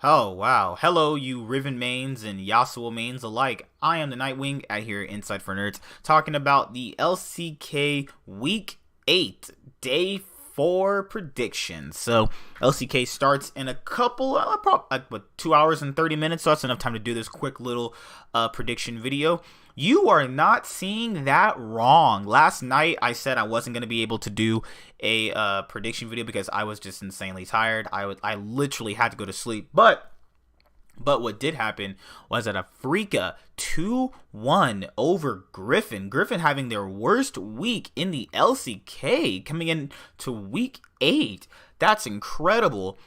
Oh, wow. Hello, you Riven mains and Yasuo mains alike. I am the Nightwing at here Inside for Nerds, talking about the LCK Week 8, Day 4 predictions. So, LCK starts in a couple, like 2 hours and 30 minutes, so that's enough time to do this quick little prediction video. You are not seeing that wrong. Last night, I said I wasn't going to be able to do a prediction video because I was just insanely tired. I literally had to go to sleep. But what did happen was that Afrika 2-1 over Griffin. Griffin having their worst week in the LCK coming into week 8. That's incredible.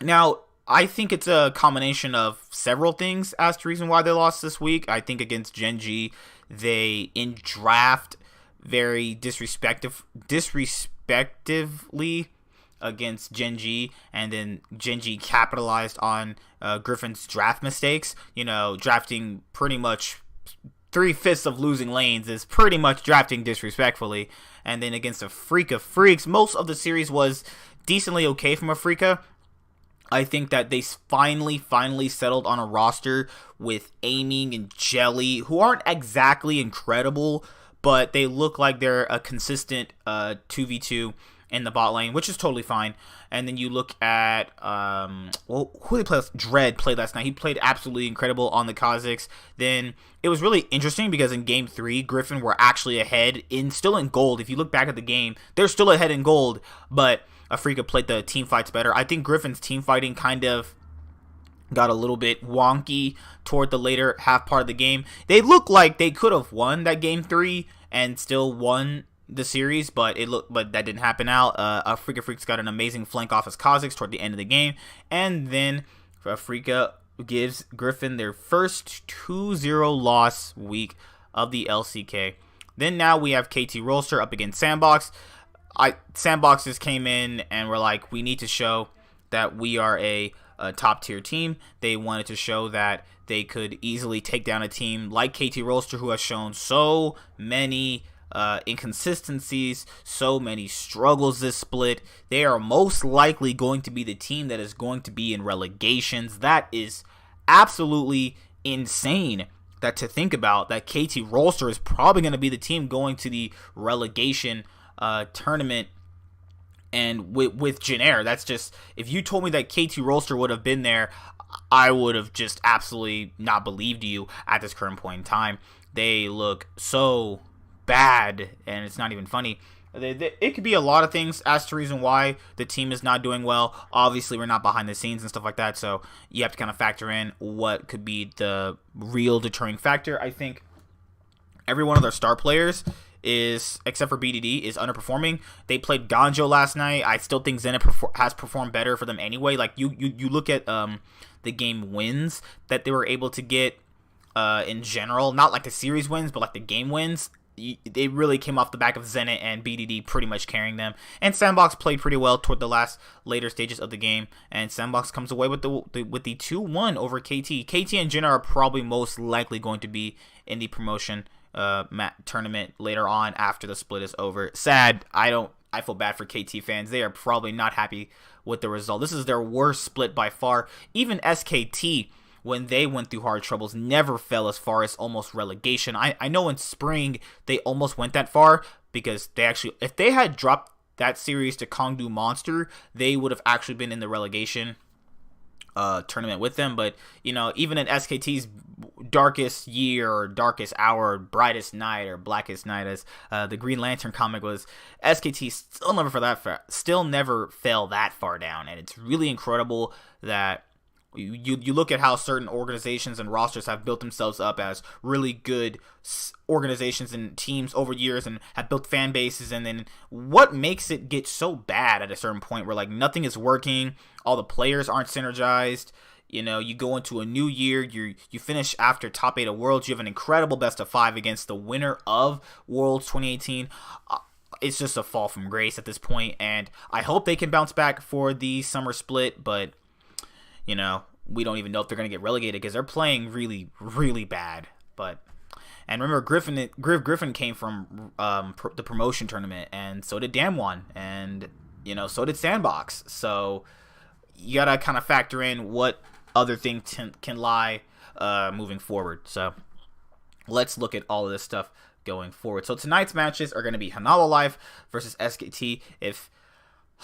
Now, I think it's a combination of several things as to the reason why they lost this week. I think against Genji, they in draft very disrespectively against Genji, and then Genji capitalized on Griffin's draft mistakes. You know, drafting pretty much 3/5 of losing lanes is pretty much drafting disrespectfully. And then against Afrika Freaks, most of the series was decently okay from Afrika. I think that they finally settled on a roster with Aiming and Jelly, who aren't exactly incredible, but they look like they're a consistent 2v2 in the bot lane, which is totally fine. And then you look at, who they played? Dread played last night. He played absolutely incredible on the Kazakhs. Then it was really interesting because in Game 3, Griffin were actually ahead, still in gold. If you look back at the game, they're still ahead in gold, but Afrika played the team fights better. I think Griffin's team fighting kind of got a little bit wonky toward the later half part of the game. They looked like they could have won that Game 3 and still won the series, but that didn't happen out. Afrika Freaks got an amazing flank off his Kazakhs toward the end of the game, and then Afrika gives Griffin their first 2-0 loss week of the LCK. Then now we have KT Rolster up against Sandbox. Sandbox just came in and were like, we need to show that we are a top tier team. They wanted to show that they could easily take down a team like KT Rolster, who has shown so many inconsistencies, so many struggles this split. They are most likely going to be the team that is going to be in relegations. That is absolutely insane to think about, that KT Rolster is probably going to be the team going to the relegation tournament. And with Jin that's just, if you told me that KT Rolster would have been there, I would have just absolutely not believed you at this current point in time. They look so bad, and it's not even funny. It could be a lot of things as to the reason why the team is not doing well. Obviously, we're not behind the scenes and stuff like that, so you have to kind of factor in what could be the real deterring factor. I think every one of their star players except for BDD, is underperforming. They played Ganjo last night. I still think Zenit has performed better for them anyway. Like, you look at the game wins that they were able to get in general, not like the series wins, but like the game wins. They really came off the back of Zenit and BDD pretty much carrying them. And Sandbox played pretty well toward the later stages of the game. And Sandbox comes away with the 2-1 over KT. KT and Jin are probably most likely going to be in the promotion tournament later on after the split is over. Sad. I feel bad for KT fans. They are probably not happy with the result. This is their worst split by far. Even SKT, when they went through hard troubles, never fell as far as almost relegation. I know in spring they almost went that far because if they had dropped that series to Kongdu Monster, they would have actually been in the relegation tournament with them. But even in SKT's darkest year or darkest hour, or brightest night or blackest night, as the Green Lantern comic was, SKT still never fell that far down. And it's really incredible that you look at how certain organizations and rosters have built themselves up as really good organizations and teams over years and have built fan bases, and then what makes it get so bad at a certain point where like nothing is working, all the players aren't synergized. You go into a new year, you finish after top 8 of Worlds, you have an incredible best of 5 against the winner of Worlds 2018. It's just a fall from grace at this point, and I hope they can bounce back for the summer split, but we don't even know if they're going to get relegated because they're playing really, really bad. And remember, Griffin came from the promotion tournament, and so did Damwon, and so did Sandbox. So you gotta kind of factor in what other thing can lie moving forward. So let's look at all of this stuff going forward. So tonight's matches are going to be Hanwha Life versus SKT. If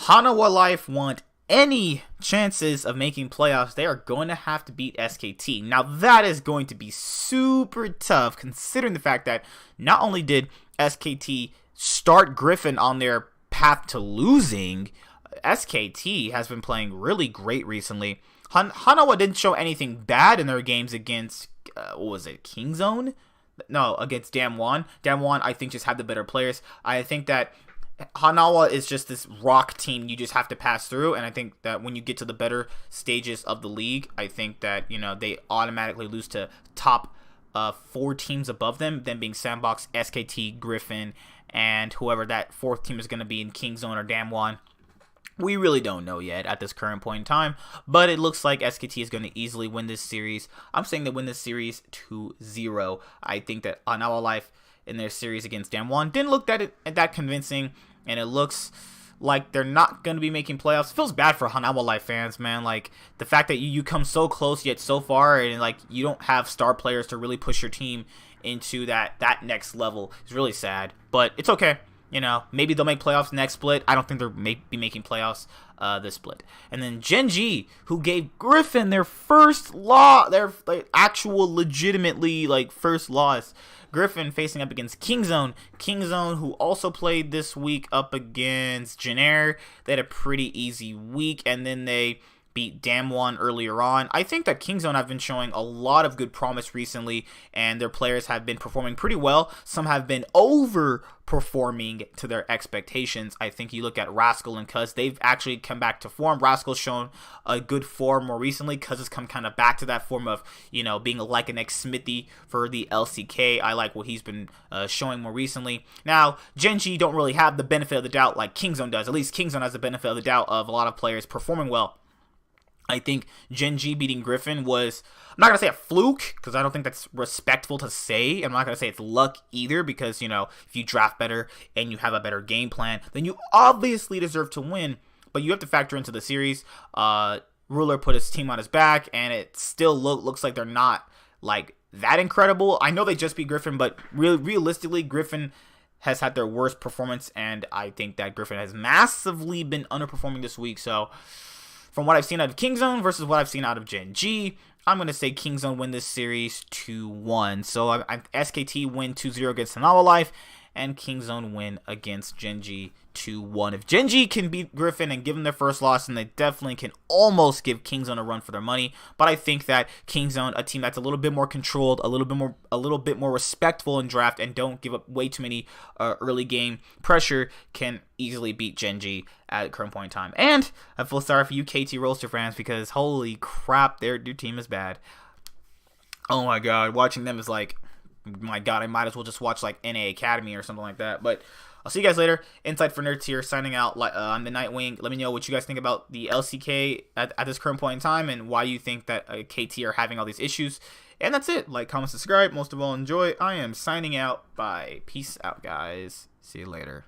Hanwha Life want any chances of making playoffs, they are going to have to beat SKT. Now that is going to be super tough, considering the fact that not only did SKT start Griffin on their path to losing, SKT has been playing really great recently. Hanwha didn't show anything bad in their games against, what was it, Kingzone? No, against Damwon. Damwon, I think, just had the better players. I think that Hanwha is just this rock team you just have to pass through, and I think that when you get to the better stages of the league, I think that, you know, they automatically lose to top 4 teams above them being Sandbox, SKT, Griffin, and whoever that 4th team is going to be in Kingzone or Damwon. We really don't know yet at this current point in time, but it looks like SKT is going to easily win this series. I'm saying they win this series 2-0. I think that Hanwha Life in their series against Damwon didn't look that convincing, and it looks like they're not going to be making playoffs. It feels bad for Hanwha Life fans, man. Like, the fact that you come so close yet so far, and like you don't have star players to really push your team into that next level is really sad, but it's okay. You know, maybe they'll make playoffs next split. I don't think they'll be making playoffs this split. And then Gen.G, who gave Griffin their first loss, their actual legitimately first loss. Griffin facing up against Kingzone. Kingzone, who also played this week up against Jenner. They had a pretty easy week, and then they beat Damwon earlier on. I think that Kingzone have been showing a lot of good promise recently, and their players have been performing pretty well. Some have been overperforming to their expectations. I think you look at Rascal and Cuz, they've actually come back to form. Rascal's shown a good form more recently. Cuz has come kind of back to that form of, you know, being like an ex-Smithy for the LCK. I like what he's been showing more recently. Now, Gen.G don't really have the benefit of the doubt like Kingzone does. At least Kingzone has the benefit of the doubt of a lot of players performing well. I think Gen.G beating Griffin was, I'm not going to say a fluke, because I don't think that's respectful to say. I'm not going to say it's luck either, because, you know, if you draft better and you have a better game plan, then you obviously deserve to win. But you have to factor into the series. Ruler put his team on his back, and it still looks like they're not, that incredible. I know they just beat Griffin, but realistically, Griffin has had their worst performance, and I think that Griffin has massively been underperforming this week, so from what I've seen out of Kingzone versus what I've seen out of Gen.G, I'm going to say Kingzone win this series 2-1. So SKT win 2-0 against Hanwha Life, and Kingzone win against Gen.G 2-1. If Gen.G can beat Griffin and give them their first loss, then they definitely can almost give Kingzone a run for their money. But I think that Kingzone, a team that's a little bit more controlled, a little bit more respectful in draft, and don't give up way too many early game pressure, can easily beat Gen.G at the current point in time. And I feel sorry for you KT Roaster fans, because holy crap, their team is bad. Oh my god, watching them is like, my god, I might as well just watch NA Academy or something like that. But I'll see you guys later. Insight for Nerds here, signing out. I'm the Nightwing. Let me know what you guys think about the LCK at this current point in time, and why you think that KT are having all these issues. And that's it. Like, comment, subscribe. Most of all, enjoy. I am signing out. Bye. Peace out, guys. See you later.